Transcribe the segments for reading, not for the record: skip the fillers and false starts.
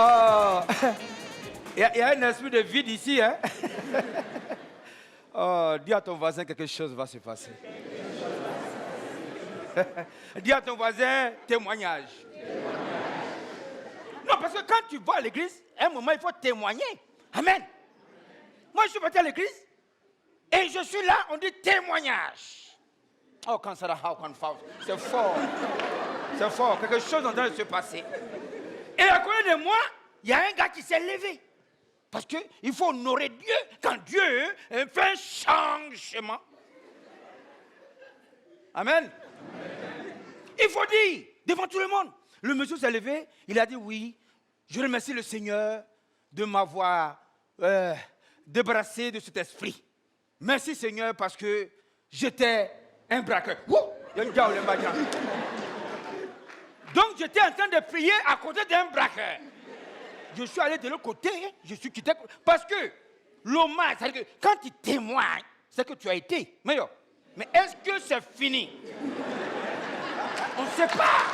Oh, il y a un esprit de vide ici, hein? Oh, dis à ton voisin quelque chose va se passer. Dis à ton voisin témoignage. Non, parce que quand tu vas à l'église, à un moment, il faut témoigner. Amen. Moi, je suis parti à l'église et je suis là, on dit témoignage. Oh, quand ça va, c'est fort. C'est fort. Quelque chose est en train de se passer. Et à côté de moi, il y a un gars qui s'est levé. Parce qu'il faut honorer Dieu quand Dieu fait un changement. Amen. Il faut dire devant tout le monde. Le monsieur s'est levé, il a dit oui, je remercie le Seigneur de m'avoir débarrassé de cet esprit. Merci Seigneur parce que j'étais un braqueur. Donc j'étais en train de prier à côté d'un braqueur. Je suis allé de l'autre côté, je suis quitté. Parce que l'hommage, c'est-à-dire que quand tu témoignes, c'est que tu as été. Mais est-ce que c'est fini? On ne sait pas.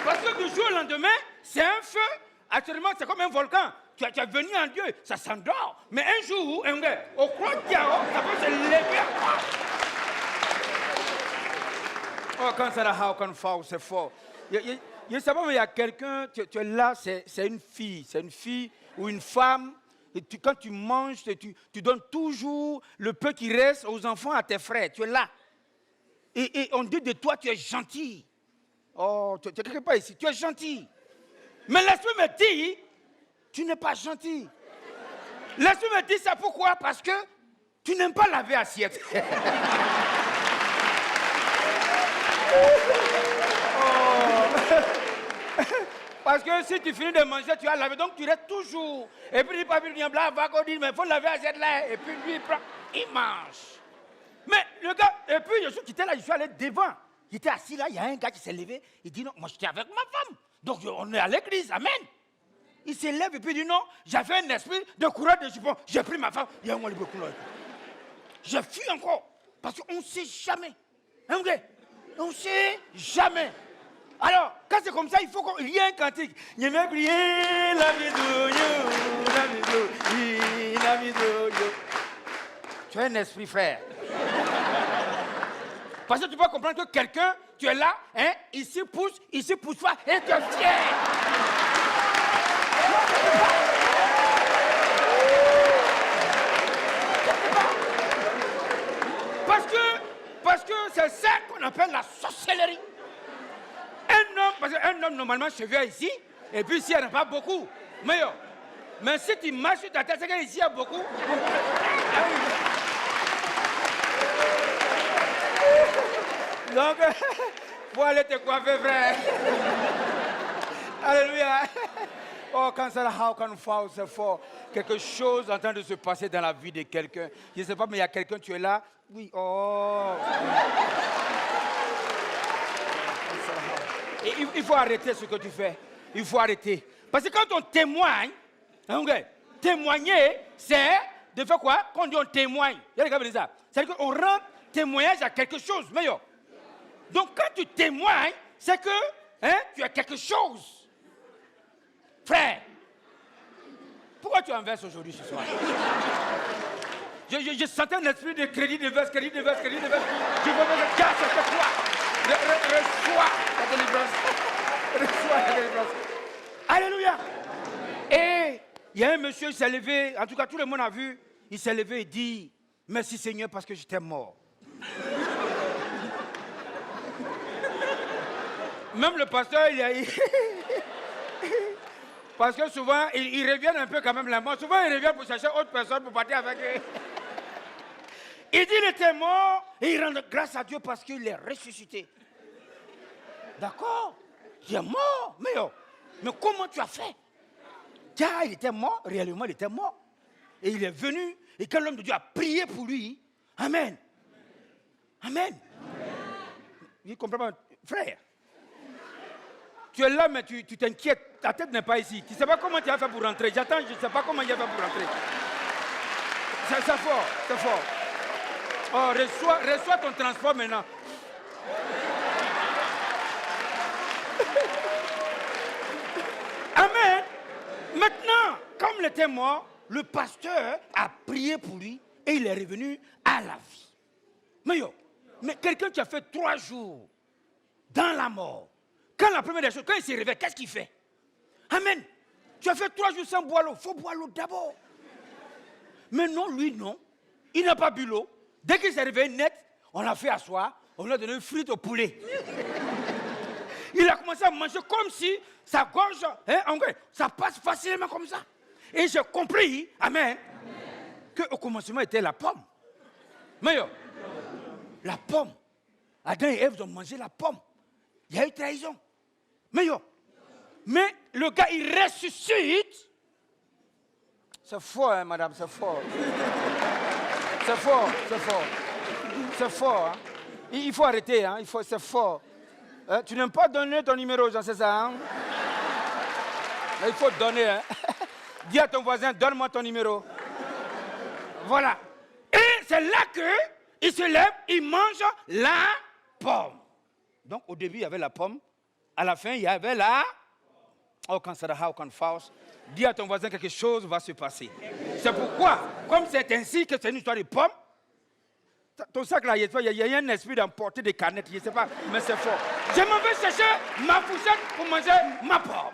Parce que du jour au lendemain, c'est un feu. Actuellement, c'est comme un volcan. Tu es venu en Dieu, ça s'endort. Mais un jour, au croix de Diao, ça peut se lever. Oh, quand ça va, c'est fort. Je ne sais pas, mais il y a quelqu'un, tu es là, c'est une fille ou une femme. Et quand tu manges, tu donnes toujours le peu qui reste aux enfants, à tes frères. Tu es là. Et on dit de toi, tu es gentil. Oh, tu n'es quelque part ici, tu es gentil. Mais l'esprit me dit, tu n'es pas gentil. L'esprit me dit ça pourquoi? Parce que tu n'aimes pas laver assiette. Parce que si tu finis de manger, tu as lavé, donc tu restes toujours. Et puis il papier vient blanc, va dire, mais il faut laver assiette là. Et puis lui, il prend, il mange. Mais le gars, et puis je suis là, je suis allé devant. J'étais assis là, il y a un gars qui s'est levé. Il dit non, moi j'étais avec ma femme. Donc on est à l'église, amen. Il se lève et puis il dit non, j'avais un esprit de coureur de jupon. J'ai pris ma femme, il y a un moins de couleur. Je fuis encore. Parce qu'on ne sait jamais. Hein, on ne sait jamais. Alors, quand c'est comme ça, il faut qu'il y ait un cantique. Je vais prier la vidéo. Tu as un esprit, frère. Parce que tu peux comprendre que quelqu'un, tu es là, hein, il se pousse pas, et tu es fier. Parce que c'est ça qu'on appelle la sorcellerie. Parce qu'un homme, normalement, se vient ici, et puis ici, il n'y en a pas beaucoup. Mais si tu marches sur ta tête, c'est qu'ici, il y a beaucoup. Donc, faut aller te coiffer, frère. Alléluia. Oh, quand ça c'est fort. Quelque chose est en train de se passer dans la vie de quelqu'un. Je ne sais pas, mais il y a quelqu'un, tu es là. Oui, oh. Et il faut arrêter ce que tu fais. Il faut arrêter. Parce que quand on témoigne, témoigner, c'est de faire quoi? Quand on dit on témoigne. Il y a des gars qui disent ça. C'est-à-dire qu'on rend témoignage à quelque chose. Meilleur. Donc quand tu témoignes, c'est que tu as quelque chose. Frère, pourquoi tu inverses aujourd'hui ce soir? Je sentais un esprit de crédit de verse. Je veux dire, car c'est toi. Reçois la délivrance. Reçois la délivrance. Alléluia. Et il y a un monsieur, il s'est levé, en tout cas tout le monde a vu, il s'est levé et dit, merci Seigneur parce que j'étais mort. Même le pasteur, il a... Parce que souvent, il revient un peu quand même la mort. Souvent, il revient pour chercher autre personne pour partir avec eux. Il dit qu'il était mort et il rend grâce à Dieu parce qu'il est ressuscité. D'accord? Il est mort. Mais comment tu as fait? Car il était mort, réellement il était mort. Et il est venu et quand l'homme de Dieu a prié pour lui, Amen. Amen. Il comprend pas. Frère, tu es là mais tu t'inquiètes, ta tête n'est pas ici. Tu ne sais pas comment tu as fait pour rentrer. J'attends, je ne sais pas comment il a fait pour rentrer. C'est fort, c'est fort. Oh, reçois ton transport maintenant. Amen. Maintenant, comme il était mort, le pasteur a prié pour lui et il est revenu à la vie. Mais quelqu'un qui a fait 3 jours dans la mort, quand la première des choses, quand il se réveille, qu'est-ce qu'il fait? Amen. Tu as fait 3 jours sans boire l'eau. Il faut boire l'eau d'abord. Mais non, lui, non. Il n'a pas bu l'eau. Dès qu'il s'est réveillé net, on l'a fait asseoir, on lui a donné une frite au poulet. Il a commencé à manger comme si sa gorge, ça passe facilement comme ça. Et j'ai compris, amen, qu'au commencement était la pomme. Mais la pomme. Adam et Ève ont mangé la pomme. Il y a eu trahison. Mais le gars, il ressuscite. C'est fort, hein, madame, c'est fort. C'est fort, c'est fort. C'est fort, hein. Il faut arrêter, hein, c'est fort. Tu n'aimes pas donner ton numéro, j'en sais ça, hein? Il faut donner, hein. Dis à ton voisin, donne-moi ton numéro. Voilà. Et c'est là qu'il se lève, il mange la pomme. Donc au début, il y avait la pomme. À la fin, il y avait la... Oh, quand ça how can false. Dis à ton voisin quelque chose va se passer. C'est pourquoi, comme c'est ainsi que c'est une histoire de pomme, ton sac là, il y a un esprit d'emporter des canettes, je ne sais pas, mais c'est fort. Je m'en vais chercher ma fourchette pour manger ma pomme.